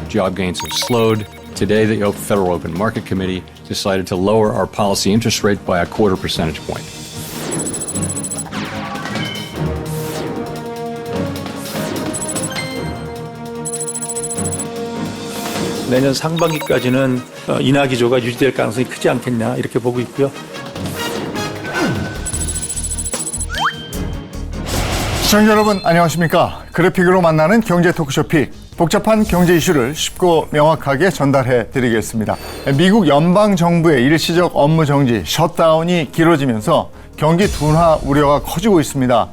Job gains have slowed. Today, the Federal Open Market Committee decided to lower our policy interest rate by a 0.25 percentage point. 내년 상반기까지는 인하 기조가 유지될 가능성이 크지 않겠냐 이렇게 보고 있고요. 시청자 여러분 안녕하십니까? 그래픽으로 만나는 경제 토크쇼 픽. 복잡한 경제 이슈를 쉽고 명확하게 전달해 드리겠습니다. 미국 연방정부의 일시적 업무 정지, 셧다운이 길어지면서 경기 둔화 우려가 커지고 있습니다.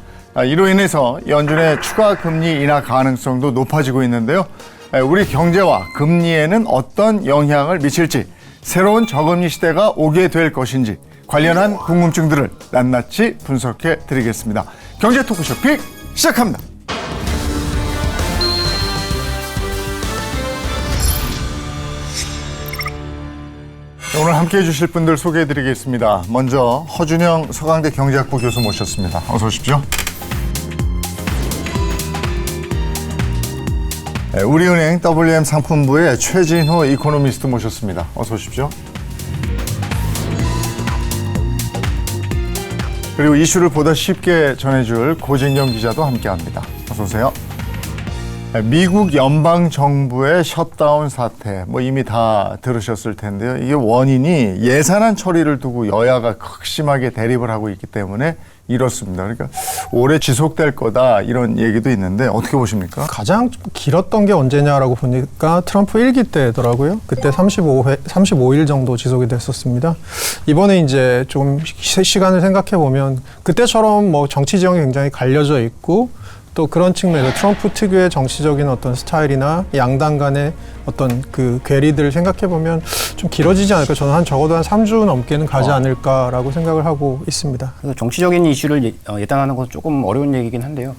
이로 인해서 연준의 추가 금리 인하 가능성도 높아지고 있는데요. 우리 경제와 금리에는 어떤 영향을 미칠지, 새로운 저금리 시대가 오게 될 것인지 관련한 궁금증들을 낱낱이 분석해 드리겠습니다. 경제 토크쇼 픽 시작합니다. 오늘 함께해 주실 분들 소개해 드리겠습니다. 먼저 허준영 서강대 경제학부 교수 모셨습니다. 어서 오십시오. 우리은행 WM 상품부의 최진호 이코노미스트 모셨습니다. 어서 오십시오. 그리고 이슈를 보다 쉽게 전해줄 고진경 기자도 함께합니다. 어서 오세요. 미국 연방정부의 셧다운 사태, 이미 다 들으셨을 텐데요. 이게 원인이 예산안 처리를 두고 여야가 극심하게 대립을 하고 있기 때문에 이렇습니다. 그러니까 오래 지속될 거다 이런 얘기도 있는데 어떻게 보십니까? 가장 길었던 게 언제냐라고 보니까 트럼프 1기 때더라고요. 그때 35일 정도 지속이 됐었습니다. 이번에 이제 좀 시간을 생각해 보면 그때처럼 정치 지형이 굉장히 갈려져 있고 또 그런 측면에서 트럼프 특유의 정치적인 어떤 스타일이나 양당 간의 어떤 그 괴리들을 생각해보면 좀 길어지지 않을까. 저는 적어도 한 3주 넘게는 가지 않을까라고 생각을 하고 있습니다. 그래서 정치적인 이슈를 예단하는 건 조금 어려운 얘기긴 한데요.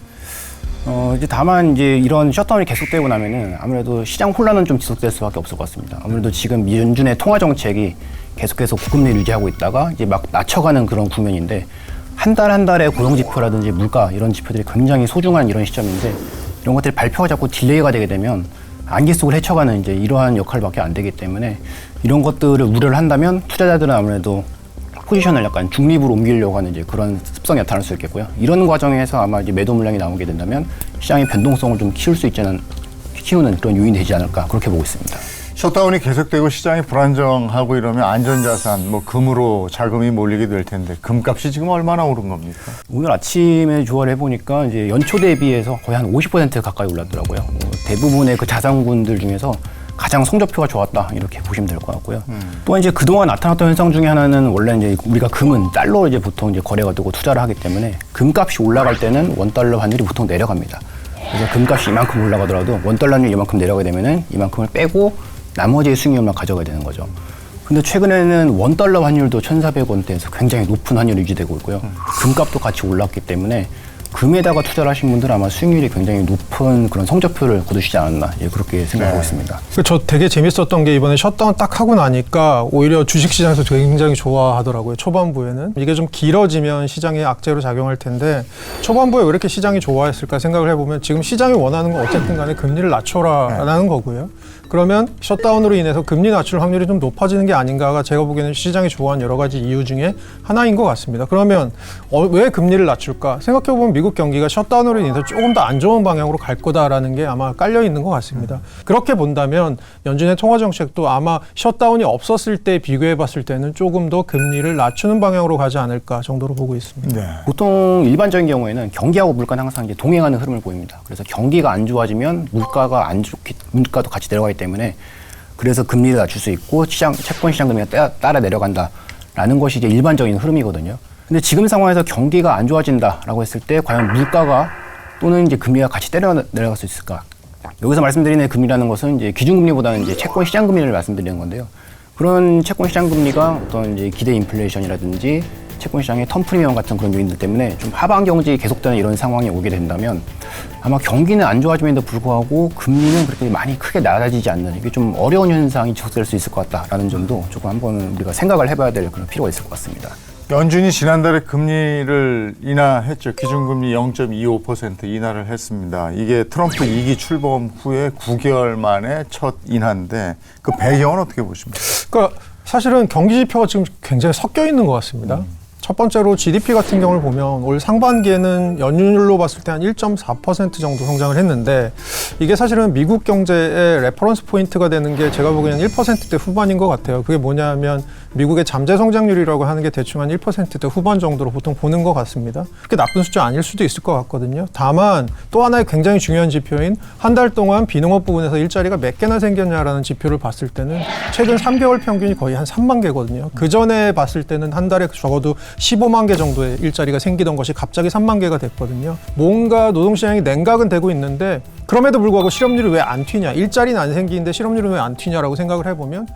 이제 다만 이제 이런 셧다운이 계속되고 나면은 아무래도 시장 혼란은 좀 지속될 수밖에 없을 것 같습니다. 아무래도 지금 연준의 통화 정책이 계속해서 고금리를 유지하고 있다가 이제 막 낮춰가는 그런 국면인데 한 달의 고용 지표라든지 물가 이런 지표들이 굉장히 소중한 이런 시점인데 이런 것들이 발표가 자꾸 딜레이가 되게 되면 안개 속을 헤쳐가는 이제 이러한 역할밖에 안 되기 때문에 이런 것들을 우려를 한다면 투자자들은 아무래도 포지션을 약간 중립으로 옮기려고 하는 이제 그런 습성이 나타날 수 있겠고요. 이런 과정에서 아마 이제 매도 물량이 나오게 된다면 시장의 변동성을 좀 키우는 그런 요인이 되지 않을까 그렇게 보고 있습니다. 셧다운이 계속되고 시장이 불안정하고 이러면 안전자산, 금으로 자금이 몰리게 될 텐데 금값이 지금 얼마나 오른 겁니까? 오늘 아침에 조사를 해보니까 이제 연초 대비해서 거의 한 50% 가까이 올랐더라고요. 대부분의 그 자산군들 중에서 가장 성적표가 좋았다 이렇게 보시면 될 것 같고요. 또한 이제 그동안 나타났던 현상 중에 하나는 원래 이제 우리가 금은 달러로 이제 보통 이제 거래가 되고 투자를 하기 때문에 금값이 올라갈 때는 원달러 환율이 보통 내려갑니다. 그래서 금값이 이만큼 올라가더라도 원달러는 이만큼 내려가게 되면은 이만큼을 빼고 나머지의 수익률만 가져가야 되는 거죠. 근데 최근에는 원달러 환율도 1,400원대에서 굉장히 높은 환율이 유지되고 있고요. 금값도 같이 올랐기 때문에 금에다가 투자를 하신 분들은 아마 수익률이 굉장히 높은 그런 성적표를 거두시지 않았나 그렇게 생각하고 있습니다. 저 되게 재밌었던 게 이번에 셧다운 딱 하고 나니까 오히려 주식시장에서 굉장히 좋아하더라고요. 초반부에는. 이게 좀 길어지면 시장에 악재로 작용할 텐데 초반부에 왜 이렇게 시장이 좋아했을까 생각을 해보면 지금 시장이 원하는 건 어쨌든 간에 금리를 낮춰라라는 거고요. 그러면 셧다운으로 인해서 금리 낮출 확률이 좀 높아지는 게 아닌가가 제가 보기에는 시장이 좋아하는 여러 가지 이유 중에 하나인 것 같습니다. 그러면 왜 금리를 낮출까? 생각해보면 미국 경기가 셧다운으로 인해서 조금 더 안 좋은 방향으로 갈 거다라는 게 아마 깔려 있는 것 같습니다. 그렇게 본다면 연준의 통화 정책도 아마 셧다운이 없었을 때 비교해 봤을 때는 조금 더 금리를 낮추는 방향으로 가지 않을까 정도로 보고 있습니다. 네. 보통 일반적인 경우에는 경기하고 물가는 항상 이제 동행하는 흐름을 보입니다. 그래서 경기가 안 좋아지면 물가도 같이 내려가기 때문에 그래서 금리를 낮출 수 있고 채권 시장 금리가 따라 내려간다라는 것이 이제 일반적인 흐름이거든요. 근데 지금 상황에서 경기가 안 좋아진다라고 했을 때 과연 물가가 또는 이제 금리가 같이 내려갈 수 있을까? 여기서 말씀드리는 금리라는 것은 이제 기준금리보다는 이제 채권 시장 금리를 말씀드리는 건데요. 그런 채권 시장 금리가 어떤 이제 기대 인플레이션이라든지 채권 시장의 턴 프리미엄 같은 그런 요인들 때문에 좀 하방 경직이 계속되는 이런 상황이 오게 된다면 아마 경기는 안 좋아짐에도 불구하고 금리는 그렇게 많이 크게 낮아지지 않는 이게 좀 어려운 현상이 지속될 수 있을 것 같다라는 점도 조금 한번 우리가 생각을 해봐야 될 그런 필요가 있을 것 같습니다. 연준이 지난달에 금리를 인하했죠. 기준금리 0.25% 인하를 했습니다. 이게 트럼프 2기 출범 후에 9개월 만에 첫 인하인데 그 배경은 어떻게 보십니까? 그러니까 사실은 경기 지표가 지금 굉장히 섞여 있는 것 같습니다. 첫 번째로 GDP 같은 경우를 보면 올 상반기에는 연율로 봤을 때 한 1.4% 정도 성장을 했는데 이게 사실은 미국 경제의 레퍼런스 포인트가 되는 게 제가 보기에는 1%대 후반인 것 같아요. 그게 뭐냐면 미국의 잠재 성장률이라고 하는 게 대충 한 1%대 후반 정도로 보통 보는 것 같습니다. 그렇게 나쁜 숫자 아닐 수도 있을 것 같거든요. 다만 또 하나의 굉장히 중요한 지표인 한 달 동안 비농업 부분에서 일자리가 몇 개나 생겼냐라는 지표를 봤을 때는 최근 3개월 평균이 거의 한 3만 개거든요. 그 전에 봤을 때는 한 달에 적어도 15만 개 정도의 일자리가 생기던 것이 갑자기 3만 개가 됐거든요. 뭔가 노동시장이 냉각은 되고 있는데 그럼에도 불구하고 실업률이 왜 안 튀냐, 일자리는 안 생기는데 실업률은 왜 안 튀냐라고 생각을 해보면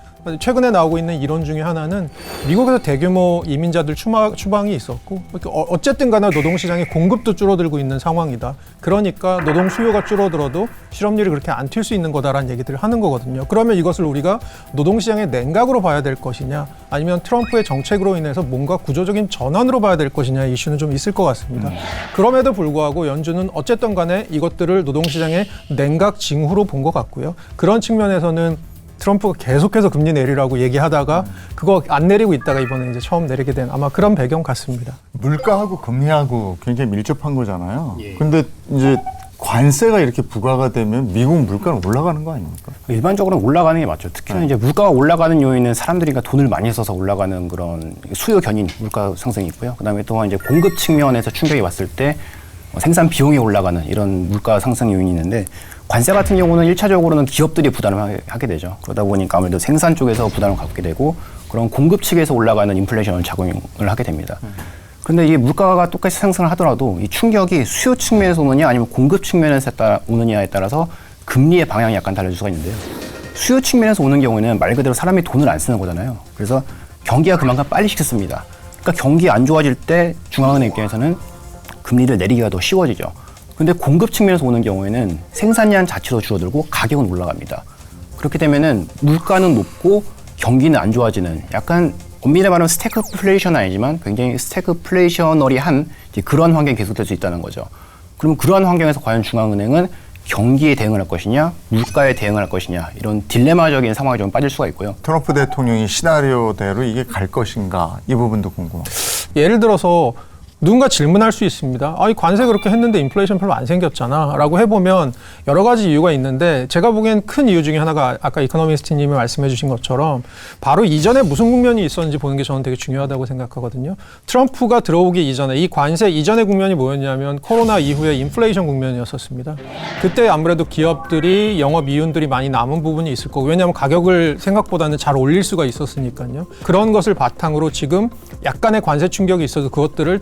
최근에 나오고 있는 이론 중에 하나는 미국에서 대규모 이민자들 추방이 있었고 어쨌든 간에 노동시장의 공급도 줄어들고 있는 상황이다. 그러니까 노동 수요가 줄어들어도 실업률이 그렇게 안 튈 수 있는 거다라는 얘기들을 하는 거거든요. 그러면 이것을 우리가 노동시장의 냉각으로 봐야 될 것이냐 아니면 트럼프의 정책으로 인해서 뭔가 구조적인 전환으로 봐야 될 것이냐 이슈는 좀 있을 것 같습니다. 그럼에도 불구하고 연준은 어쨌든 간에 이것들을 노동시장의 냉각 징후로 본 것 같고요. 그런 측면에서는 트럼프가 계속해서 금리 내리라고 얘기하다가 그거 안 내리고 있다가 이번에 이제 처음 내리게 된 아마 그런 배경 같습니다. 물가하고 금리하고 굉장히 밀접한 거잖아요. 근데 이제 관세가 이렇게 부과가 되면 미국 물가는 올라가는 거 아닙니까? 일반적으로는 올라가는 게 맞죠. 특히나 이제 물가가 올라가는 요인은 사람들이 돈을 많이 써서 올라가는 그런 수요 견인 물가 상승이 있고요. 그다음에 또한 이제 공급 측면에서 충격이 왔을 때 생산 비용이 올라가는 이런 물가 상승 요인이 있는데 관세 같은 경우는 1차적으로는 기업들이 부담을 하게 되죠. 그러다 보니까 아무래도 생산 쪽에서 부담을 갖게 되고 그런 공급 측에서 올라가는 인플레이션을 작용을 하게 됩니다. 그런데 이 물가가 똑같이 상승을 하더라도 이 충격이 수요 측면에서 오느냐 아니면 공급 측면에서 오느냐에 따라서 금리의 방향이 약간 달라질 수가 있는데요. 수요 측면에서 오는 경우에는 말 그대로 사람이 돈을 안 쓰는 거잖아요. 그래서 경기가 그만큼 빨리 식습니다. 그러니까 경기 안 좋아질 때 중앙은행 입장에서는 금리를 내리기가 더 쉬워지죠. 근데 공급 측면에서 오는 경우에는 생산량 자체도 줄어들고 가격은 올라갑니다. 그렇게 되면은 물가는 높고 경기는 안 좋아지는 약간 엄밀히 말하면 스태그플레이션은 아니지만 굉장히 스태그플레이셔너리한 그런 환경이 계속될 수 있다는 거죠. 그러면 그러한 환경에서 과연 중앙은행은 경기에 대응을 할 것이냐, 물가에 대응을 할 것이냐 이런 딜레마적인 상황에 좀 빠질 수가 있고요. 트럼프 대통령이 시나리오대로 이게 갈 것인가 이 부분도 궁금합니다. 예를 들어서 누군가 질문할 수 있습니다. 이 관세 그렇게 했는데 인플레이션 별로 안 생겼잖아 라고 해보면 여러 가지 이유가 있는데 제가 보기엔 큰 이유 중에 하나가 아까 이코노미스트님이 말씀해 주신 것처럼 바로 이전에 무슨 국면이 있었는지 보는 게 저는 되게 중요하다고 생각하거든요. 트럼프가 들어오기 이전에 이 관세 이전의 국면이 뭐였냐면 코로나 이후에 인플레이션 국면이었었습니다. 그때 아무래도 기업들이 영업 이윤들이 많이 남은 부분이 있을 거고 왜냐하면 가격을 생각보다는 잘 올릴 수가 있었으니까요. 그런 것을 바탕으로 지금 약간의 관세 충격이 있어서 그것들을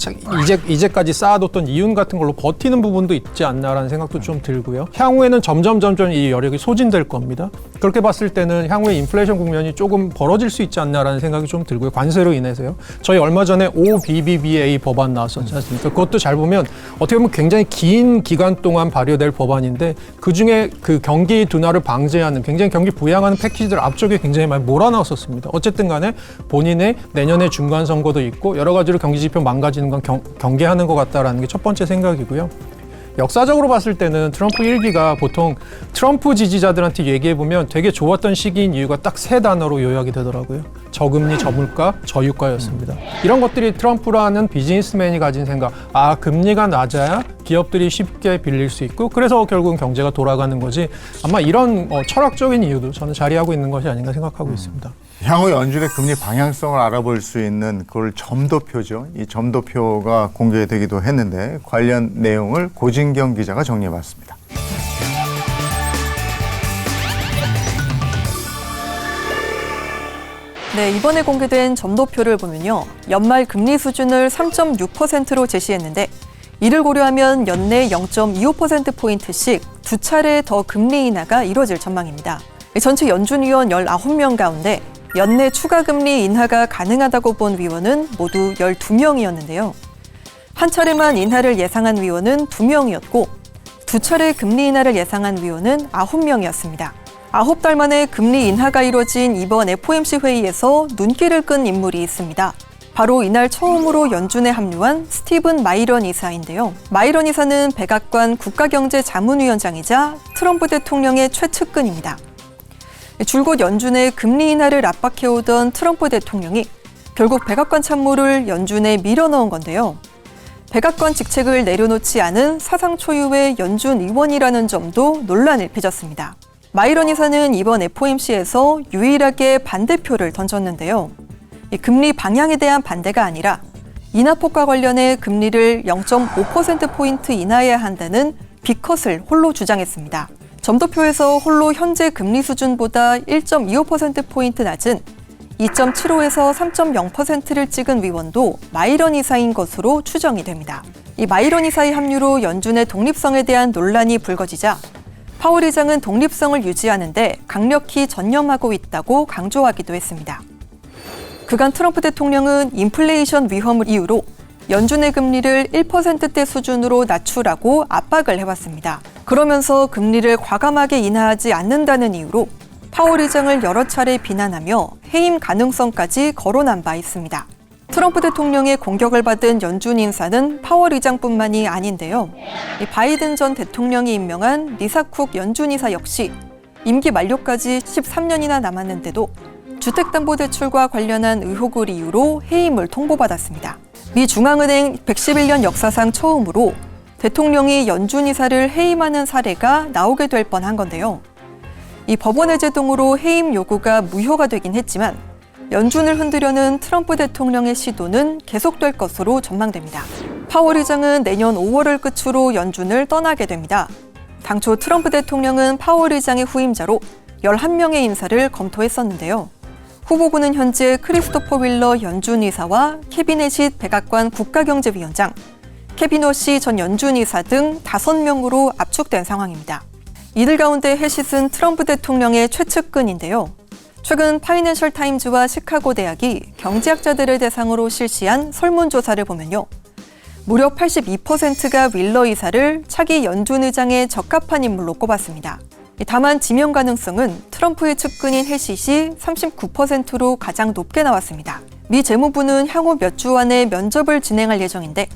이제까지 쌓아뒀던 이윤 같은 걸로 버티는 부분도 있지 않나라는 생각도 좀 들고요. 향후에는 점점 이 여력이 소진될 겁니다. 그렇게 봤을 때는 향후에 인플레이션 국면이 조금 벌어질 수 있지 않나라는 생각이 좀 들고요. 관세로 인해서요. 저희 얼마 전에 OBBBA 법안 나왔었지 않습니까? 그것도 잘 보면 어떻게 보면 굉장히 긴 기간 동안 발효될 법안인데 그중에 그 경기 둔화를 방지하는 굉장히 경기 부양하는 패키지들 앞쪽에 굉장히 많이 몰아넣었었습니다. 어쨌든 간에 본인의 내년에 중간 선거도 있고 여러 가지로 경기 지표 망가지는 건 경계하는 것 같다라는 게 첫 번째 생각이고요. 역사적으로 봤을 때는 트럼프 1기가 보통 트럼프 지지자들한테 얘기해보면 되게 좋았던 시기인 이유가 딱 세 단어로 요약이 되더라고요. 저금리, 저물가, 저유가였습니다. 이런 것들이 트럼프라는 비즈니스맨이 가진 생각, 금리가 낮아야 기업들이 쉽게 빌릴 수 있고 그래서 결국은 경제가 돌아가는 거지 아마 이런 철학적인 이유도 저는 자리하고 있는 것이 아닌가 생각하고 있습니다. 향후 연준의 금리 방향성을 알아볼 수 있는 그걸 점도표죠. 이 점도표가 공개되기도 했는데 관련 내용을 고진경 기자가 정리해봤습니다. 네, 이번에 공개된 점도표를 보면요. 연말 금리 수준을 3.6%로 제시했는데 이를 고려하면 연내 0.25%포인트씩 두 차례 더 금리 인하가 이뤄질 전망입니다. 전체 연준위원 19명 가운데 연내 추가 금리 인하가 가능하다고 본 위원은 모두 12명이었는데요. 한 차례만 인하를 예상한 위원은 2명이었고 두 차례 금리 인하를 예상한 위원은 9명이었습니다. 9달 만에 금리 인하가 이뤄진 이번 FOMC 회의에서 눈길을 끈 인물이 있습니다. 바로 이날 처음으로 연준에 합류한 스티븐 마이런 이사인데요. 마이런 이사는 백악관 국가경제자문위원장이자 트럼프 대통령의 최측근입니다. 줄곧 연준의 금리 인하를 압박해오던 트럼프 대통령이 결국 백악관 참모를 연준에 밀어넣은 건데요. 백악관 직책을 내려놓지 않은 사상 초유의 연준 의원이라는 점도 논란을 빚었습니다. 마이런 이사는 이번 FOMC에서 유일하게 반대표를 던졌는데요. 이 금리 방향에 대한 반대가 아니라 인하폭과 관련해 금리를 0.5%포인트 인하해야 한다는 B컷을 홀로 주장했습니다. 점도표에서 홀로 현재 금리 수준보다 1.25%포인트 낮은 2.75에서 3.0%를 찍은 위원도 마이런 이사인 것으로 추정이 됩니다. 이 마이런 이사의 합류로 연준의 독립성에 대한 논란이 불거지자 파월 의장은 독립성을 유지하는데 강력히 전념하고 있다고 강조하기도 했습니다. 그간 트럼프 대통령은 인플레이션 위험을 이유로 연준의 금리를 1%대 수준으로 낮추라고 압박을 해왔습니다. 그러면서 금리를 과감하게 인하하지 않는다는 이유로 파월 의장을 여러 차례 비난하며 해임 가능성까지 거론한 바 있습니다. 트럼프 대통령의 공격을 받은 연준 인사는 파월 의장뿐만이 아닌데요. 바이든 전 대통령이 임명한 리사 쿡 연준 이사 역시 임기 만료까지 13년이나 남았는데도 주택담보대출과 관련한 의혹을 이유로 해임을 통보받았습니다. 미 중앙은행 111년 역사상 처음으로 대통령이 연준 이사를 해임하는 사례가 나오게 될 뻔한 건데요. 이 법원의 제동으로 해임 요구가 무효가 되긴 했지만 연준을 흔들려는 트럼프 대통령의 시도는 계속될 것으로 전망됩니다. 파월 의장은 내년 5월을 끝으로 연준을 떠나게 됩니다. 당초 트럼프 대통령은 파월 의장의 후임자로 11명의 인사를 검토했었는데요. 후보군은 현재 크리스토퍼 윌러 연준 이사와 케빈 해싯 백악관 국가경제위원장, 케빈 워시 전 연준 이사 등 5명으로 압축된 상황입니다. 이들 가운데 해싯은 트럼프 대통령의 최측근인데요. 최근 파이낸셜 타임즈와 시카고 대학이 경제학자들을 대상으로 실시한 설문조사를 보면요. 무려 82%가 윌러 이사를 차기 연준 의장에 적합한 인물로 꼽았습니다. 다만 지명 가능성은 트럼프의 측근인 해싯이 39%로 가장 높게 나왔습니다. 미 재무부는 향후 몇 주 안에 면접을 진행할 예정인데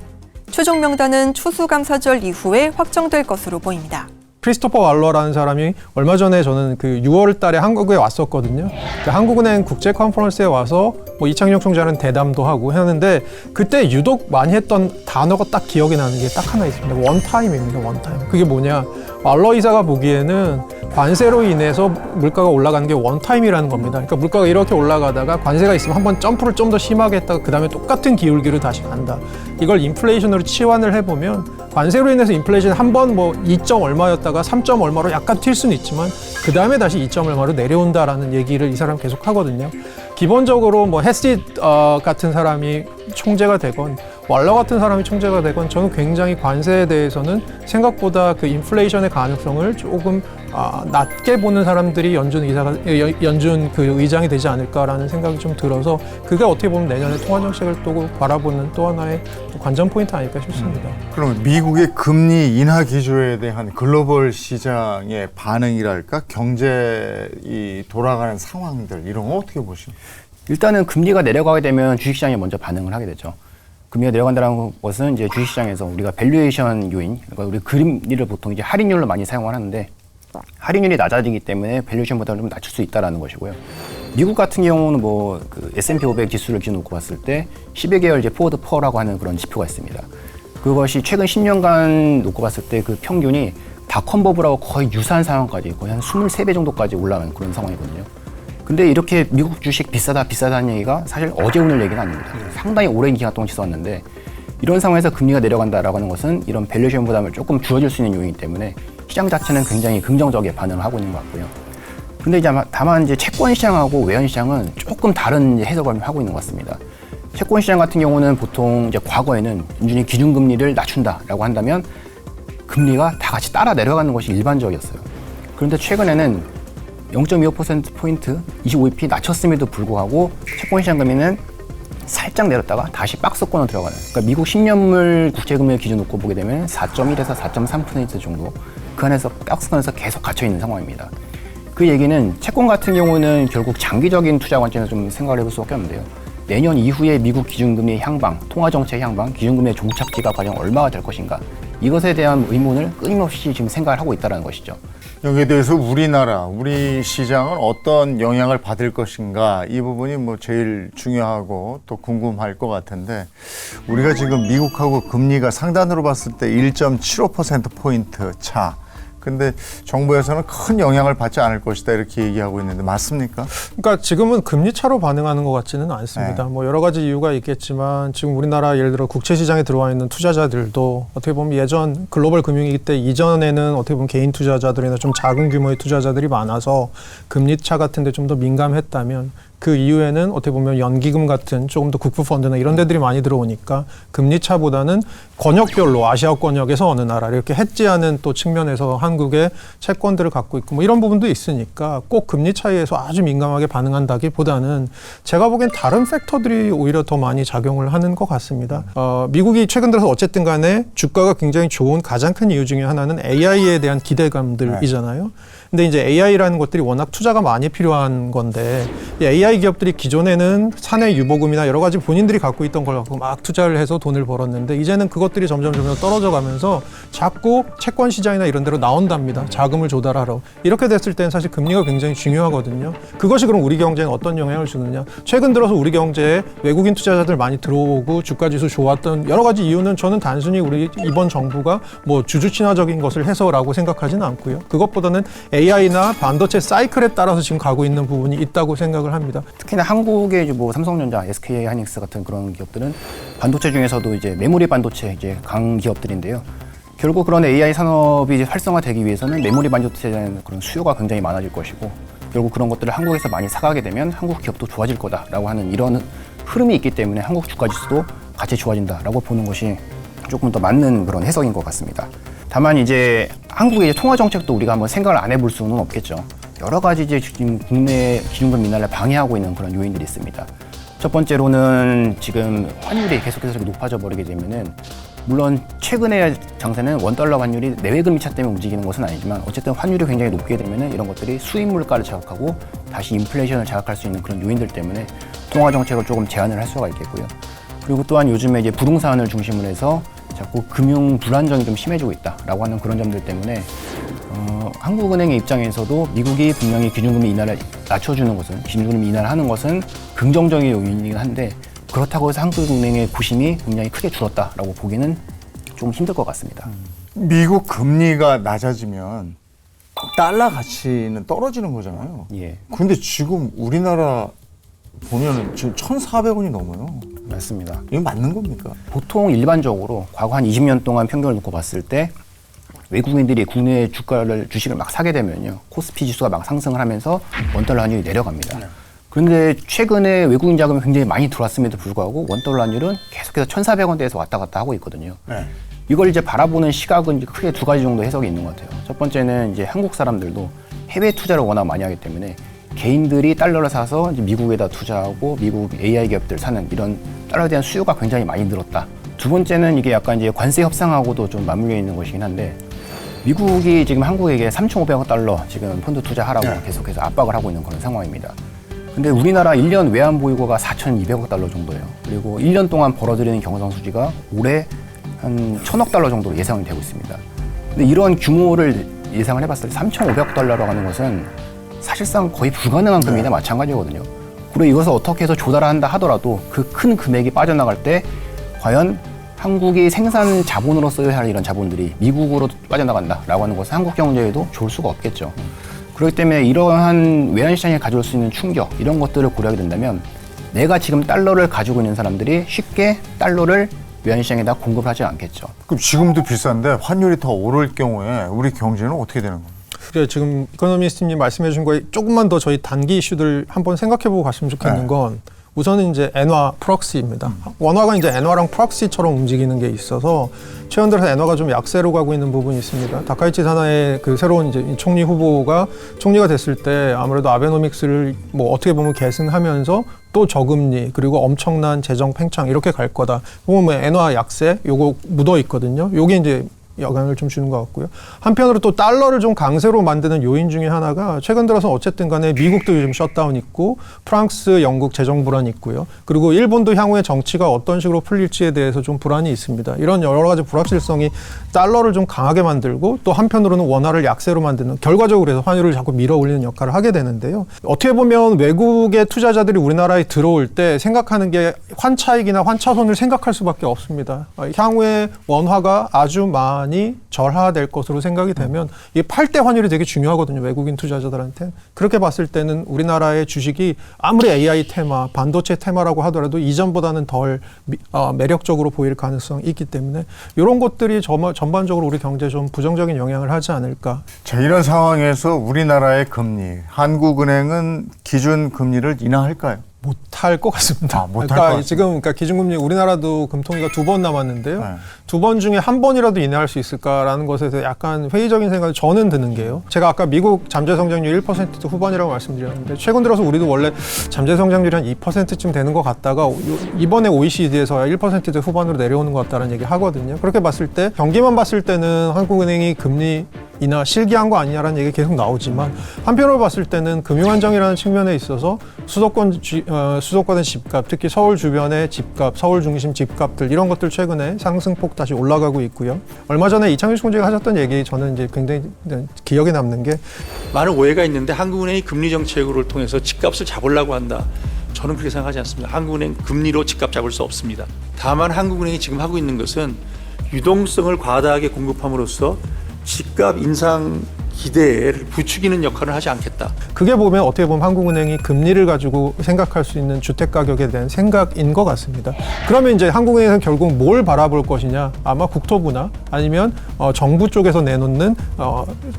최종 명단은 추수감사절 이후에 확정될 것으로 보입니다. 크리스토퍼 왈러라는 사람이 얼마 전에 저는 그 6월 달에 한국에 왔었거든요. 한국은행 국제 컨퍼런스에 와서 뭐 이창용 총재는 대담도 하고 했는데 그때 유독 많이 했던 단어가 딱 기억이 나는 게 딱 하나 있습니다. 원타임입니다. 원타임. 그게 뭐냐? 왈러 이사가 보기에는 관세로 인해서 물가가 올라가는 게 원타임이라는 겁니다. 그러니까 물가가 이렇게 올라가다가 관세가 있으면 한번 점프를 좀 더 심하게 했다가 그 다음에 똑같은 기울기로 다시 간다. 이걸 인플레이션으로 치환을 해보면 관세로 인해서 인플레이션 한 번 뭐 2점 얼마였다가 3점 얼마로 약간 튈 수는 있지만 그 다음에 다시 2점 얼마로 내려온다라는 얘기를 이 사람 계속 하거든요. 기본적으로 뭐 해싯 같은 사람이 총재가 되건 왈러 같은 사람이 총재가 되건 저는 굉장히 관세에 대해서는 생각보다 그 인플레이션의 가능성을 조금 낮게 보는 사람들이 연준 그 의장이 되지 않을까라는 생각이 좀 들어서 그게 어떻게 보면 내년에 통화 정책을 또 바라보는 또 하나의 관전 포인트 아닐까 싶습니다. 그럼 미국의 금리 인하 기조에 대한 글로벌 시장의 반응이랄까 경제 돌아가는 상황들 이런 거 어떻게 보십니까? 일단은 금리가 내려가게 되면 주식시장이 먼저 반응을 하게 되죠. 금리가 내려간다는 것은 이제 주식시장에서 우리가 밸류에이션 요인, 그러니까 우리 금리를 보통 이제 할인율로 많이 사용을 하는데 할인율이 낮아지기 때문에 밸류에이션보다는 좀 낮출 수 있다라는 것이고요. 미국 같은 경우는 뭐 그 S&P 500 지수를 기준 놓고 봤을 때 12개월 이제 포워드 퍼라고 하는 그런 지표가 있습니다. 그것이 최근 10년간 놓고 봤을 때 그 평균이 닷컴버블하고 거의 유사한 상황까지 거의 한 23배 정도까지 올라가는 그런 상황이거든요. 근데 이렇게 미국 주식 비싸다는 얘기가 사실 어제 오늘 얘기는 아닙니다. 상당히 오랜 기간 동안 지속왔는데 이런 상황에서 금리가 내려간다라고 하는 것은 이런 밸류에이션 부담을 조금 줄여줄 수 있는 요인이기 때문에 시장 자체는 굉장히 긍정적인 반응을 하고 있는 것 같고요. 근데 이제 다만 이제 채권 시장하고 외환 시장은 조금 다른 해석을 하고 있는 것 같습니다. 채권 시장 같은 경우는 보통 이제 과거에는 연준이 기준금리를 낮춘다라고 한다면 금리가 다 같이 따라 내려가는 것이 일반적이었어요. 그런데 최근에는 0.25%포인트 25bp 낮췄음에도 불구하고 채권 시장 금리는 살짝 내렸다가 다시 박스권으로 들어가는, 그러니까 미국 10년물 국채금리를 기준 놓고 보게 되면 4.1에서 4.3% 정도 그 안에서 박스권에서 계속 갇혀 있는 상황입니다. 그 얘기는 채권 같은 경우는 결국 장기적인 투자 관점에서 좀 생각을 해볼 수밖에 없는데요. 내년 이후에 미국 기준금리 향방, 통화정책 향방, 기준금리의 종착지가 과연 얼마가 될 것인가 이것에 대한 의문을 끊임없이 지금 생각을 하고 있다는 것이죠. 여기에 대해서 우리나라, 우리 시장은 어떤 영향을 받을 것인가 이 부분이 뭐 제일 중요하고 또 궁금할 것 같은데 우리가 지금 미국하고 금리가 상단으로 봤을 때 1.75%포인트 차. 근데 정부에서는 큰 영향을 받지 않을 것이다 이렇게 얘기하고 있는데 맞습니까? 그러니까 지금은 금리 차로 반응하는 것 같지는 않습니다. 네. 뭐 여러 가지 이유가 있겠지만 지금 우리나라 예를 들어 국채 시장에 들어와 있는 투자자들도 어떻게 보면 예전 글로벌 금융위기 때 이전에는 어떻게 보면 개인 투자자들이나 좀 작은 규모의 투자자들이 많아서 금리 차 같은 데 좀 더 민감했다면 그 이후에는 어떻게 보면 연기금 같은 조금 더 국부펀드나 이런 데들이 많이 들어오니까 금리 차보다는 권역별로 아시아 권역에서 어느 나라 이렇게 해지하는 또 측면에서 한국의 채권들을 갖고 있고 뭐 이런 부분도 있으니까 꼭 금리 차이에서 아주 민감하게 반응한다기보다는 제가 보기엔 다른 팩터들이 오히려 더 많이 작용을 하는 것 같습니다. 미국이 최근 들어서 어쨌든 간에 주가가 굉장히 좋은 가장 큰 이유 중에 하나는 AI에 대한 기대감들이잖아요. 근데 이제 AI라는 것들이 워낙 투자가 많이 필요한 건데 이 AI 기업들이 기존에는 사내 유보금이나 여러 가지 본인들이 갖고 있던 걸 갖고 막 투자를 해서 돈을 벌었는데 이제는 그것들이 점점 떨어져 가면서 자꾸 채권 시장이나 이런 데로 나온답니다. 자금을 조달하러. 이렇게 됐을 때는 사실 금리가 굉장히 중요하거든요. 그것이 그럼 우리 경제에 어떤 영향을 주느냐. 최근 들어서 우리 경제에 외국인 투자자들 많이 들어오고 주가지수 좋았던 여러 가지 이유는 저는 단순히 우리 이번 정부가 뭐 주주 친화적인 것을 해서라고 생각하지는 않고요. 그것보다는 AI나 반도체 사이클에 따라서 지금 가고 있는 부분이 있다고 생각을 합니다. 특히나 한국의 뭐 삼성전자, SK 하이닉스 같은 그런 기업들은 반도체 중에서도 이제 메모리 반도체 이제 강 기업들인데요. 결국 그런 AI 산업이 이제 활성화되기 위해서는 메모리 반도체에 대한 그런 수요가 굉장히 많아질 것이고 결국 그런 것들을 한국에서 많이 사가게 되면 한국 기업도 좋아질 거다라고 하는 이런 흐름이 있기 때문에 한국 주가 지수도 같이 좋아진다라고 보는 것이 조금 더 맞는 그런 해석인 것 같습니다. 다만 이제 한국의 통화 정책도 우리가 한번 생각을 안 해볼 수는 없겠죠. 여러 가지 이제 지금 국내 기준금 인하를 방해하고 있는 그런 요인들이 있습니다. 첫 번째로는 지금 환율이 계속해서 높아져 버리게 되면은 물론 최근의 장세는 원달러 환율이 내외 금리 차 때문에 움직이는 것은 아니지만 어쨌든 환율이 굉장히 높게 되면은 이런 것들이 수입 물가를 자극하고 다시 인플레이션을 자극할 수 있는 그런 요인들 때문에 통화 정책을 조금 제한을 할 수가 있겠고요. 그리고 또한 요즘에 이제 부동산을 중심으로 해서 자꾸 금융 불안정이 좀 심해지고 있다라고 하는 그런 점들 때문에 한국은행의 입장에서도 미국이 분명히 기준금리 인하를 낮춰주는 것은 기준금리 인하를 하는 것은 긍정적인 요인이긴 한데 그렇다고 해서 한국은행의 부심이 굉장히 크게 줄었다라고 보기는 좀 힘들 것 같습니다. 미국 금리가 낮아지면 달러 가치는 떨어지는 거잖아요. 예, 근데 지금 우리나라 보면은 지금 1,400원이 넘어요. 맞습니다. 이거 맞는 겁니까? 보통 일반적으로 과거 한 20년 동안 평균을 놓고 봤을 때 외국인들이 국내 주식을 막 사게 되면요. 코스피 지수가 막 상승을 하면서 원달러 환율이 내려갑니다. 그런데 최근에 외국인 자금이 굉장히 많이 들어왔음에도 불구하고 원달러 환율은 계속해서 1,400원대에서 왔다 갔다 하고 있거든요. 네. 이걸 이제 바라보는 시각은 크게 두 가지 정도 해석이 있는 것 같아요. 첫 번째는 이제 한국 사람들도 해외 투자를 워낙 많이 하기 때문에 개인들이 달러를 사서 이제 미국에다 투자하고 미국 AI 기업들 사는 이런 달러에 대한 수요가 굉장히 많이 늘었다. 두 번째는 이게 약간 이제 관세 협상하고도 좀 맞물려 있는 것이긴 한데 미국이 지금 한국에게 3,500억 달러 지금 펀드 투자하라고 계속해서 압박을 하고 있는 그런 상황입니다. 근데 우리나라 1년 외환 보유고가 4,200억 달러 정도예요. 그리고 1년 동안 벌어들이는 경상수지가 올해 한 1,000억 달러 정도로 예상이 되고 있습니다. 근데 이런 규모를 예상을 해봤을 때 3,500억 달러라고 하는 것은 사실상 거의 불가능한 금리나 마찬가지거든요. 그리고 이것을 어떻게 해서 조달한다 하더라도 그 큰 금액이 빠져나갈 때 과연 한국이 생산 자본으로 써야 할 이런 자본들이 미국으로 빠져나간다라고 하는 것은 한국 경제에도 좋을 수가 없겠죠. 그렇기 때문에 이러한 외환시장에 가져올 수 있는 충격 이런 것들을 고려하게 된다면 내가 지금 달러를 가지고 있는 사람들이 쉽게 달러를 외환시장에다 공급하지 않겠죠. 그럼 지금도 비싼데 환율이 더 오를 경우에 우리 경제는 어떻게 되는 겁니까? 그래 지금 이코노미스트님 말씀해 주신 거에 조금만 더 저희 단기 이슈들 한번 생각해보고 갔으면 좋겠는 건 우선은 이제 엔화 프록시입니다. 원화가 이제 엔화랑 프록시처럼 움직이는 게 있어서 최근 들어서 엔화가 좀 약세로 가고 있는 부분이 있습니다. 다카이치 사나의 그 새로운 이제 총리 후보가 총리가 됐을 때 아무래도 아베노믹스를 뭐 어떻게 보면 계승하면서 또 저금리 그리고 엄청난 재정 팽창 이렇게 갈 거다. 보면 뭐 엔화 약세 요거 묻어 있거든요. 요게 이제 영향을 좀 주는 것 같고요. 한편으로 또 달러를 좀 강세로 만드는 요인 중에 하나가 최근 들어서 어쨌든 간에 미국도 요즘 셧다운 있고 프랑스, 영국 재정 불안이 있고요. 그리고 일본도 향후에 정치가 어떤 식으로 풀릴지에 대해서 좀 불안이 있습니다. 이런 여러 가지 불확실성이 달러를 좀 강하게 만들고 또 한편으로는 원화를 약세로 만드는 결과적으로 해서 환율을 자꾸 밀어 올리는 역할을 하게 되는데요. 어떻게 보면 외국의 투자자들이 우리나라에 들어올 때 생각하는 게 환차익이나 환차손을 생각할 수밖에 없습니다. 향후에 원화가 아주 많이 절하될 것으로 생각이 되면 이 팔 대 환율이 되게 중요하거든요. 외국인 투자자들한테. 그렇게 봤을 때는 우리나라의 주식이 아무리 AI 테마, 반도체 테마라고 하더라도 이전보다는 덜 매력적으로 보일 가능성이 있기 때문에 이런 것들이 전반적으로 우리 경제에 좀 부정적인 영향을 하지 않을까. 자, 이런 상황에서 우리나라의 금리, 한국은행은 기준 금리를 인하할까요? 못할 것 같습니다. 못할 것 그러니까 같습니다. 지금 그러니까 기준금리 우리나라도 금통위가 2번 남았는데요. 네. 2번 중에 한 번이라도 인하할 수 있을까라는 것에 대해 약간 회의적인 생각이 저는 드는 게요. 제가 아까 미국 잠재 성장률 1% 후반이라고 말씀드렸는데 최근 들어서 우리도 원래 잠재 성장률이 한 2%쯤 되는 것 같다가 이번에 OECD에서 1%대 후반으로 내려오는 것 같다는 얘기 하거든요. 그렇게 봤을 때 경기만 봤을 때는 한국은행이 금리 이나 실기한 거 아니냐라는 얘기 계속 나오지만 한편으로 봤을 때는 금융안정이라는 측면에 있어서 수도권의 집값, 특히 서울 주변의 집값, 서울 중심 집값들 이런 것들 최근에 상승폭 다시 올라가고 있고요. 얼마 전에 이창규 총재가 하셨던 얘기 저는 이제 굉장히 기억에 남는 게 많은 오해가 있는데 한국은행이 금리 정책을 통해서 집값을 잡으려고 한다. 저는 그렇게 생각하지 않습니다. 한국은행 금리로 집값 잡을 수 없습니다. 다만 한국은행이 지금 하고 있는 것은 유동성을 과다하게 공급함으로써 집값 인상 기대를 부추기는 역할을 하지 않겠다. 그게 보면 어떻게 보면 한국은행이 금리를 가지고 생각할 수 있는 주택가격에 대한 생각인 것 같습니다. 그러면 이제 한국은행은 결국 뭘 바라볼 것이냐 아마 국토부나 아니면 정부 쪽에서 내놓는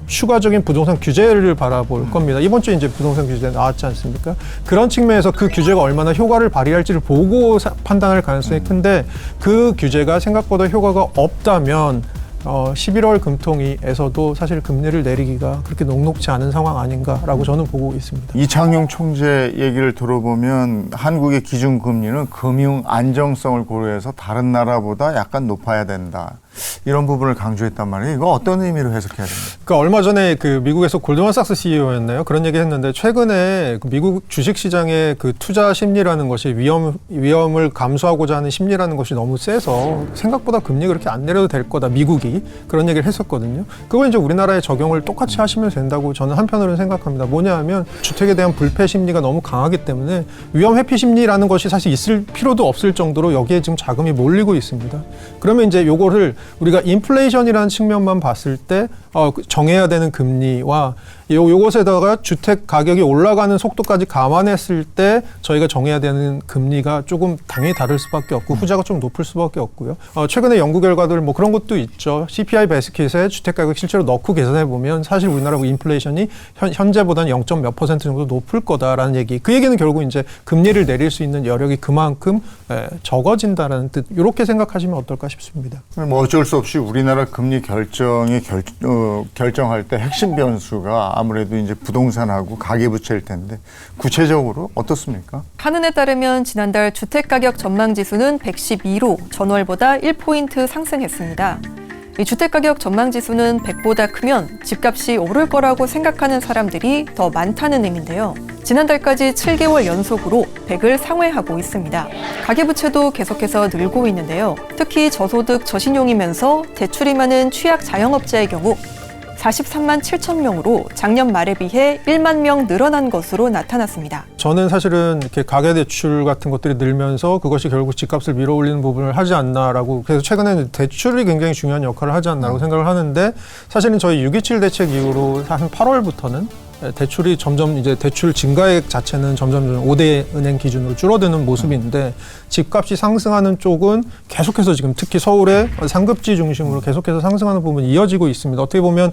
추가적인 부동산 규제를 바라볼 겁니다. 이번 주에 이제 부동산 규제 나왔지 않습니까? 그런 측면에서 그 규제가 얼마나 효과를 발휘할지를 보고 판단할 가능성이 큰데 그 규제가 생각보다 효과가 없다면 11월 금통위에서도 사실 금리를 내리기가 그렇게 녹록지 않은 상황 아닌가라고 저는 보고 있습니다. 이창용 총재 얘기를 들어보면 한국의 기준금리는 금융 안정성을 고려해서 다른 나라보다 약간 높아야 된다. 이런 부분을 강조했단 말이에요. 이거 어떤 의미로 해석해야 됩니까? 그러니까 얼마 전에 그 미국에서 골드만삭스 CEO였나요? 그런 얘기 했는데 최근에 그 미국 주식시장의 그 투자 심리라는 것이 위험을 감수하고자 하는 심리라는 것이 너무 세서 생각보다 금리 그렇게 안 내려도 될 거다. 미국이 그런 얘기를 했었거든요. 그거 이제 우리나라에 적용을 똑같이 하시면 된다고 저는 한편으로는 생각합니다. 뭐냐 하면 주택에 대한 불패 심리가 너무 강하기 때문에 위험 회피 심리라는 것이 사실 있을 필요도 없을 정도로 여기에 지금 자금이 몰리고 있습니다. 그러면 이제 요거를 우리가 인플레이션이라는 측면만 봤을 때 정해야 되는 금리와 요것에다가 주택 가격이 올라가는 속도까지 감안했을 때 저희가 정해야 되는 금리가 조금 당연히 다를 수밖에 없고 후자가 좀 높을 수밖에 없고요. 최근에 연구 결과들 뭐 그런 것도 있죠. CPI 베스킷에 주택 가격 실제로 넣고 계산해 보면 사실 우리나라 인플레이션이 현재보다는 0. 몇 % 정도 높을 거다라는 얘기. 그 얘기는 결국 이제 금리를 내릴 수 있는 여력이 그만큼 적어진다라는 뜻. 이렇게 생각하시면 어떨까 싶습니다. 뭐 어쩔 수 없이 우리나라 금리 결정할 때 핵심 변수가 아무래도 이제 부동산하고 가계부채일 텐데 구체적으로 어떻습니까? 한은에 따르면 지난달 주택가격 전망지수는 112로 전월보다 1포인트 상승했습니다. 이 주택가격 전망지수는 100보다 크면 집값이 오를 거라고 생각하는 사람들이 더 많다는 의미인데요. 지난달까지 7개월 연속으로 100을 상회하고 있습니다. 가계부채도 계속해서 늘고 있는데요. 특히 저소득 저신용이면서 대출이 많은 취약 자영업자의 경우 43만 7천 명으로 작년 말에 비해 1만 명 늘어난 것으로 나타났습니다. 저는 사실은 이렇게 가계대출 같은 것들이 늘면서 그것이 결국 집값을 밀어올리는 부분을 하지 않나라고 그래서 최근에는 대출이 굉장히 중요한 역할을 하지 않나라고 생각을 하는데 사실은 저희 6.27 대책 이후로 한 8월부터는 대출이 점점 이제 대출 증가액 자체는 점점 5대 은행 기준으로 줄어드는 모습인데 집값이 상승하는 쪽은 계속해서 지금 특히 서울의 상급지 중심으로 계속해서 상승하는 부분이 이어지고 있습니다. 어떻게 보면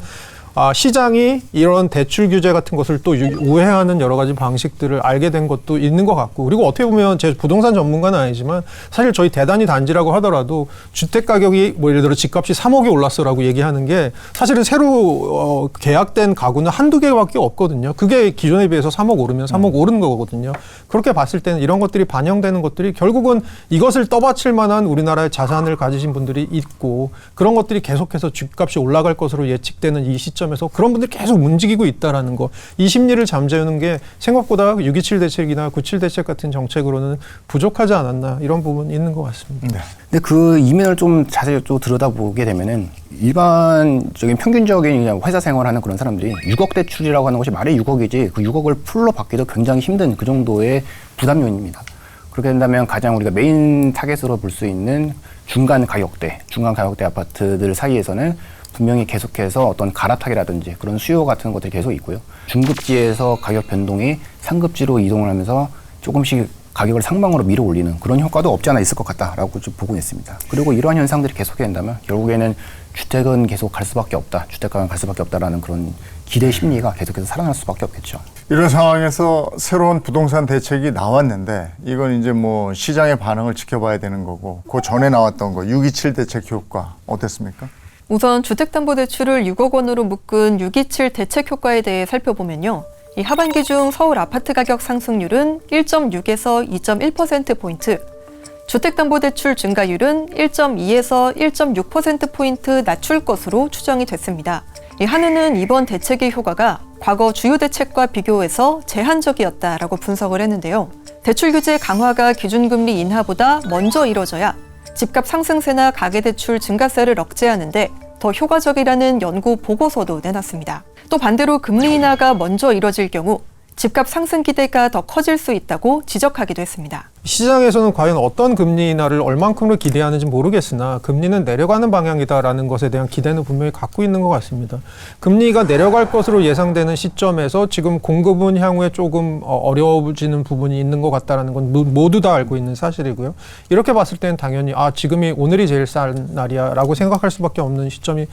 시장이 이런 대출 규제 같은 것을 또 우회하는 여러 가지 방식들을 알게 된 것도 있는 것 같고, 그리고 어떻게 보면 제 부동산 전문가는 아니지만 사실 저희 대단위 단지라고 하더라도 주택 가격이 뭐 예를 들어 집값이 3억이 올랐어라고 얘기하는 게 사실은 새로 계약된 가구는 한두 개밖에 없거든요. 그게 기존에 비해서 3억 오르면 3억 오르는 거거든요. 그렇게 봤을 때는 이런 것들이 반영되는 것들이 결국은 이것을 떠받칠 만한 우리나라의 자산을 가지신 분들이 있고, 그런 것들이 계속해서 집값이 올라갈 것으로 예측되는 이 시점에서 그런 분들이 계속 움직이고 있다라는 거, 이 심리를 잠재우는 게 생각보다 6.27 대책이나 9.7 대책 같은 정책으로는 부족하지 않았나, 이런 부분이 있는 것 같습니다. 네. 근데 그 이면을 좀 자세히 또 들여다보게 되면은 일반적인 평균적인 그냥 회사 생활하는 그런 사람들이 6억 대출이라고 하는 것이 말이 6억이지 그 6억을 풀로 받기도 굉장히 힘든 그 정도의 부담요인입니다. 그렇게 된다면 가장 우리가 메인 타겟으로 볼 수 있는 중간 가격대 아파트들 사이에서는 분명히 계속해서 어떤 갈아타기라든지 그런 수요 같은 것들이 계속 있고요. 중급지에서 가격 변동이 상급지로 이동을 하면서 조금씩 가격을 상방으로 밀어 올리는 그런 효과도 없지 않아 있을 것 같다라고 좀 보고 있습니다. 그리고 이러한 현상들이 계속된다면 결국에는 주택은 계속 갈 수밖에 없다, 주택가는 갈 수밖에 없다라는 그런 기대 심리가 계속해서 살아날 수밖에 없겠죠. 이런 상황에서 새로운 부동산 대책이 나왔는데 이건 이제 뭐 시장의 반응을 지켜봐야 되는 거고, 그 전에 나왔던 거 6.27 대책 효과 어땠습니까? 우선 주택담보대출을 6억 원으로 묶은 6.27 대책 효과에 대해 살펴보면요. 이 하반기 중 서울 아파트 가격 상승률은 1.6에서 2.1%포인트, 주택담보대출 증가율은 1.2에서 1.6%포인트 낮출 것으로 추정이 됐습니다. 이 한은은 이번 대책의 효과가 과거 주요 대책과 비교해서 제한적이었다라고 분석을 했는데요. 대출 규제 강화가 기준금리 인하보다 먼저 이뤄져야 집값 상승세나 가계대출 증가세를 억제하는데 더 효과적이라는 연구 보고서도 내놨습니다. 또 반대로 금리 인하가 먼저 이뤄질 경우 집값 상승 기대가 더 커질 수 있다고 지적하기도 했습니다. 시장에서는 과연 어떤 금리 인하를 얼만큼을 기대하는지 모르겠으나 금리는 내려가는 방향이다라는 것에 대한 기대는 분명히 갖고 있는 것 같습니다. 금리가 내려갈 것으로 예상되는 시점에서 지금 공급은 향후에 조금 어려워지는 부분이 있는 것 같다는 건 모두 다 알고 있는 사실이고요. 이렇게 봤을 때는 당연히 지금이 오늘이 제일 싼 날이야 라고 생각할 수밖에 없는 시점이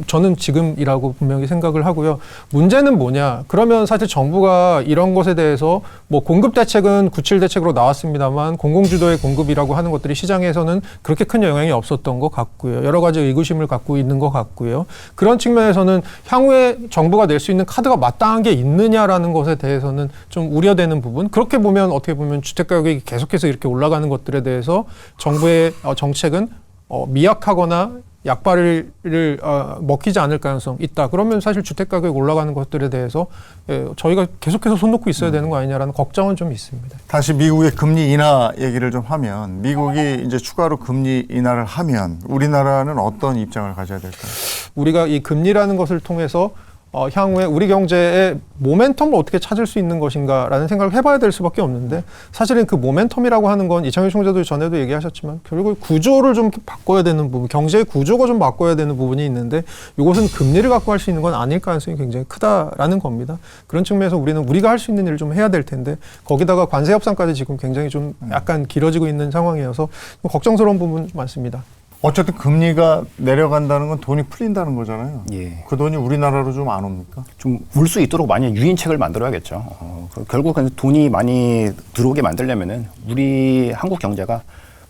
저는 지금이라고 분명히 생각을 하고요. 문제는 뭐냐? 그러면 사실 정부가 이런 것에 대해서 뭐 공급 대책은 9.7 대책으로 나왔습니다만 공공주도의 공급이라고 하는 것들이 시장에서는 그렇게 큰 영향이 없었던 것 같고요. 여러 가지 의구심을 갖고 있는 것 같고요. 그런 측면에서는 향후에 정부가 낼 수 있는 카드가 마땅한 게 있느냐라는 것에 대해서는 좀 우려되는 부분. 그렇게 보면 어떻게 보면 주택가격이 계속해서 이렇게 올라가는 것들에 대해서 정부의 정책은 미약하거나 약발을 먹히지 않을 가능성 있다. 그러면 사실 주택가격이 올라가는 것들에 대해서 저희가 계속해서 손 놓고 있어야 되는 거 아니냐라는 걱정은 좀 있습니다. 다시 미국의 금리 인하 얘기를 좀 하면, 미국이 이제 추가로 금리 인하를 하면 우리나라는 어떤 입장을 가져야 될까요? 우리가 이 금리라는 것을 통해서 향후에 우리 경제의 모멘텀을 어떻게 찾을 수 있는 것인가라는 생각을 해봐야 될 수밖에 없는데, 사실은 그 모멘텀이라고 하는 건 이창규 총재도 전에도 얘기하셨지만 결국 구조를 좀 바꿔야 되는 부분, 경제의 구조가 좀 바꿔야 되는 부분이 있는데 이것은 금리를 갖고 할 수 있는 건 아닐 가능성이 굉장히 크다라는 겁니다. 그런 측면에서 우리는 우리가 할 수 있는 일을 좀 해야 될 텐데, 거기다가 관세 협상까지 지금 굉장히 좀 약간 길어지고 있는 상황이어서 좀 걱정스러운 부분 많습니다. 어쨌든 금리가 내려간다는 건 돈이 풀린다는 거잖아요. 예. 그 돈이 우리나라로 좀 안 옵니까? 좀 올 수 있도록 많이 유인책을 만들어야겠죠. 결국은 돈이 많이 들어오게 만들려면은 우리 한국 경제가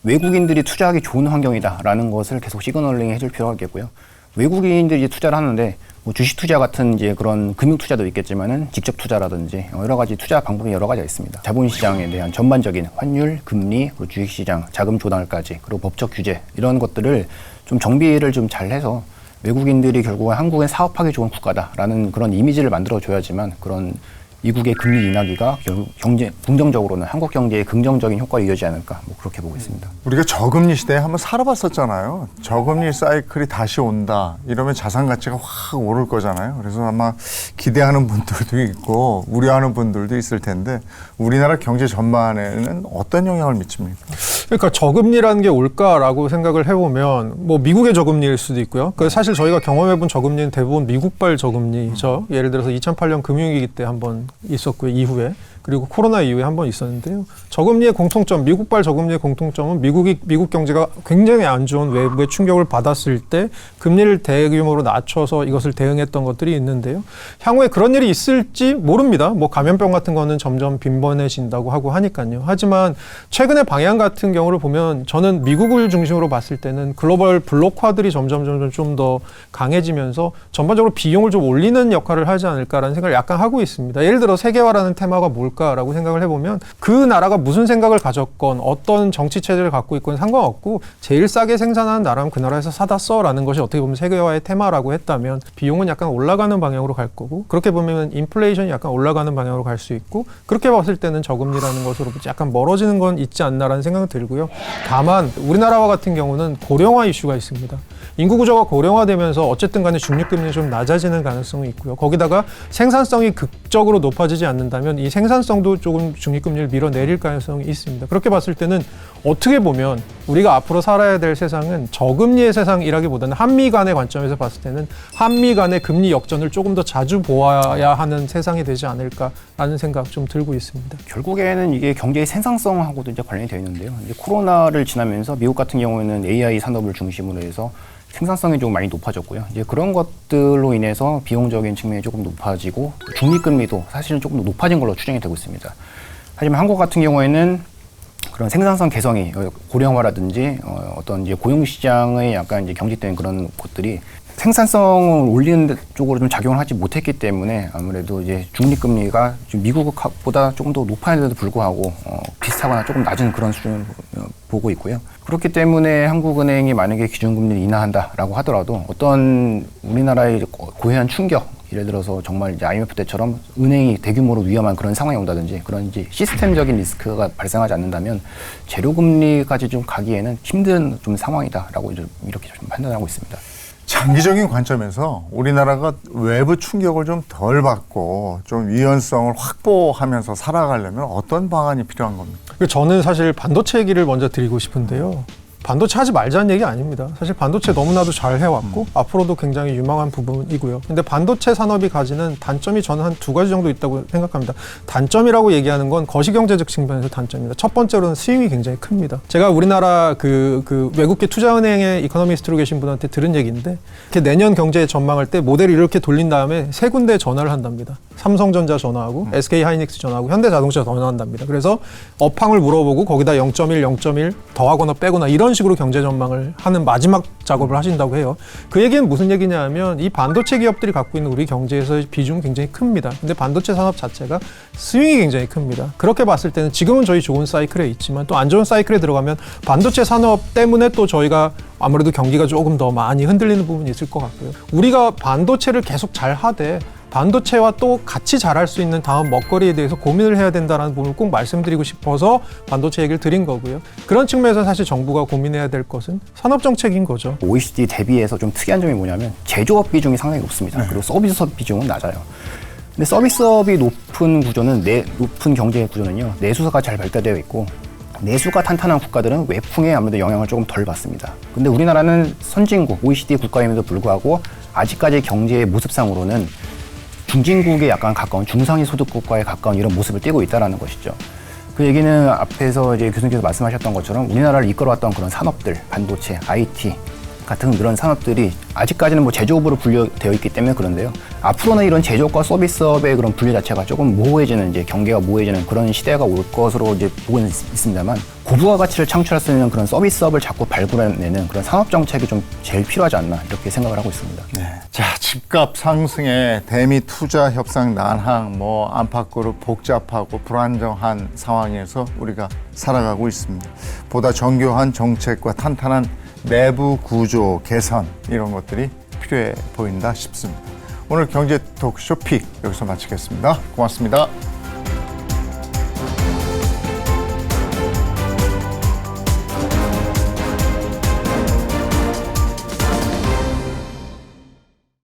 외국인들이 투자하기 좋은 환경이다라는 것을 계속 시그널링 해줄 필요가 있겠고요. 외국인들이 투자를 하는데 뭐 주식 투자 같은 이제 그런 금융 투자도 있겠지만은 직접 투자라든지 여러 가지 투자 방법이 여러 가지가 있습니다. 자본시장에 대한 전반적인 환율, 금리, 그리고 주식시장, 자금 조달까지, 그리고 법적 규제 이런 것들을 좀 정비를 좀 잘해서 외국인들이 결국은 한국엔 사업하기 좋은 국가다라는 그런 이미지를 만들어줘야지만 그런 미국의 금리 인하기가 결국 긍정적으로는 한국 경제에 긍정적인 효과를 이어지지 않을까, 뭐 그렇게 보고 있습니다. 우리가 저금리 시대에 한번 살아봤었잖아요. 저금리 사이클이 다시 온다 이러면 자산 가치가 확 오를 거잖아요. 그래서 아마 기대하는 분들도 있고 우려하는 분들도 있을 텐데, 우리나라 경제 전반에는 어떤 영향을 미칩니까? 그러니까 저금리라는 게 올까라고 생각을 해보면 뭐 미국의 저금리일 수도 있고요. 사실 저희가 경험해본 저금리는 대부분 미국발 저금리죠. 예를 들어서 2008년 금융위기 때 한번 있었고요. 이후에 그리고 코로나 이후에 한 번 있었는데요. 저금리의 공통점, 미국발 저금리의 공통점은 미국 경제가 굉장히 안 좋은 외부의 충격을 받았을 때 금리를 대규모로 낮춰서 이것을 대응했던 것들이 있는데요. 향후에 그런 일이 있을지 모릅니다. 뭐 감염병 같은 거는 점점 빈번해진다고 하고 하니까요. 하지만 최근의 방향 같은 경우를 보면 저는 미국을 중심으로 봤을 때는 글로벌 블록화들이 점점 좀 더 강해지면서 전반적으로 비용을 좀 올리는 역할을 하지 않을까라는 생각을 약간 하고 있습니다. 예를 들어 세계화라는 테마가 뭘까라고 생각을 해보면 그 나라가 무슨 생각을 가졌건 어떤 정치 체제를 갖고 있건 상관없고 제일 싸게 생산하는 나라면 그 나라에서 사다 써라는 것이 어떻게 보면 세계화의 테마라고 했다면 비용은 약간 올라가는 방향으로 갈 거고 그렇게 보면 인플레이션이 약간 올라가는 방향으로 갈 수 있고 그렇게 봤을 때는 저금리라는 것으로 약간 멀어지는 건 있지 않나라는 생각은 들고요. 다만 우리나라와 같은 경우는 고령화 이슈가 있습니다. 인구 구조가 고령화되면서 어쨌든 간에 중립금리는 좀 낮아지는 가능성이 있고요. 거기다가 생산성이 극적으로 높아지지 않는다면 이 생산성도 조금 중립금리를 밀어내릴 가능성이 있습니다. 그렇게 봤을 때는 어떻게 보면 우리가 앞으로 살아야 될 세상은 저금리의 세상이라기보다는 한미 간의 관점에서 봤을 때는 한미 간의 금리 역전을 조금 더 자주 보아야 하는 세상이 되지 않을까라는 생각 좀 들고 있습니다. 결국에는 이게 경제의 생산성하고도 이제 관련이 되어 있는데요. 이제 코로나를 지나면서 미국 같은 경우에는 AI 산업을 중심으로 해서 생산성이 좀 많이 높아졌고요. 이제 그런 것들로 인해서 비용적인 측면이 조금 높아지고 중립금리도 사실은 조금 더 높아진 걸로 추정이 되고 있습니다. 하지만 한국 같은 경우에는 그런 생산성 개성이 고령화라든지 어떤 이제 고용시장의 약간 이제 경직된 그런 것들이 생산성을 올리는 쪽으로 좀 작용을 하지 못했기 때문에 아무래도 이제 중립금리가 미국보다 조금 더 높아졌는데도 불구하고 비슷하거나 조금 낮은 그런 수준을 보고 있고요. 그렇기 때문에 한국은행이 만약에 기준금리를 인하한다라고 하더라도 어떤 우리나라의 고유한 충격, 예를 들어서 정말 이제 IMF 때처럼 은행이 대규모로 위험한 그런 상황이 온다든지 그런 이제 시스템적인 리스크가 발생하지 않는다면 제로금리까지 좀 가기에는 힘든 좀 상황이다라고 이렇게 좀 판단하고 있습니다. 장기적인 관점에서 우리나라가 외부 충격을 좀 덜 받고 좀 유연성을 확보하면서 살아가려면 어떤 방안이 필요한 겁니까? 저는 사실 반도체 얘기를 먼저 드리고 싶은데요. 반도체 하지 말자는 얘기 아닙니다. 사실 반도체 너무나도 잘 해왔고 앞으로도 굉장히 유망한 부분이고요. 근데 반도체 산업이 가지는 단점이 저는 한 두 가지 정도 있다고 생각합니다. 단점이라고 얘기하는 건 거시경제적 측면에서 단점입니다. 첫 번째로는 스윙이 굉장히 큽니다. 제가 우리나라 그 외국계 투자은행의 이코노미스트로 계신 분한테 들은 얘기인데 이렇게 내년 경제 전망할 때 모델을 이렇게 돌린 다음에 세 군데 전화를 한답니다. 삼성전자 전화하고 SK하이닉스 전화하고 현대자동차 전화한답니다. 그래서 업황을 물어보고 거기다 0.1 더하거나 빼거나 이런 식으로 경제 전망을 하는 마지막 작업을 하신다고 해요. 그 얘기는 무슨 얘기냐 하면 이 반도체 기업들이 갖고 있는 우리 경제에서의 비중은 굉장히 큽니다. 근데 반도체 산업 자체가 스윙이 굉장히 큽니다. 그렇게 봤을 때는 지금은 저희 좋은 사이클에 있지만 또 안 좋은 사이클에 들어가면 반도체 산업 때문에 또 저희가 아무래도 경기가 조금 더 많이 흔들리는 부분이 있을 것 같고요. 우리가 반도체를 계속 잘 하되 반도체와 또 같이 잘할 수 있는 다음 먹거리에 대해서 고민을 해야 된다는 부분을 꼭 말씀드리고 싶어서 반도체 얘기를 드린 거고요. 그런 측면에서 사실 정부가 고민해야 될 것은 산업정책인 거죠. OECD 대비해서 좀 특이한 점이 뭐냐면 제조업 비중이 상당히 높습니다. 그리고 서비스업 비중은 낮아요. 근데 서비스업이 높은 구조는 높은 경제 구조는요. 내수가 잘 발달되어 있고 내수가 탄탄한 국가들은 외풍에 아무래도 영향을 조금 덜 받습니다. 근데 우리나라는 선진국, OECD 국가임에도 불구하고 아직까지 경제의 모습상으로는 중진국에 약간 가까운 중상위 소득 국가에 가까운 이런 모습을 띠고 있다는 것이죠. 그 얘기는 앞에서 이제 교수님께서 말씀하셨던 것처럼 우리나라를 이끌어왔던 그런 산업들, 반도체, IT 같은 그런 산업들이 아직까지는 뭐 제조업으로 분류되어 있기 때문에 그런데요. 앞으로는 이런 제조업과 서비스업의 그런 분류 자체가 조금 모호해지는 이제 경계가 모호해지는 그런 시대가 올 것으로 이제 보고 있습니다만 고부가 가치를 창출할 수 있는 그런 서비스업을 자꾸 발굴해내는 그런 산업 정책이 좀 제일 필요하지 않나 이렇게 생각을 하고 있습니다. 네. 자, 집값 상승에 대미 투자 협상 난항, 안팎으로 복잡하고 불안정한 상황에서 우리가 살아가고 있습니다. 보다 정교한 정책과 탄탄한 내부 구조 개선 이런 것들이 필요해 보인다 싶습니다. 오늘 경제 토크쇼 픽 여기서 마치겠습니다. 고맙습니다.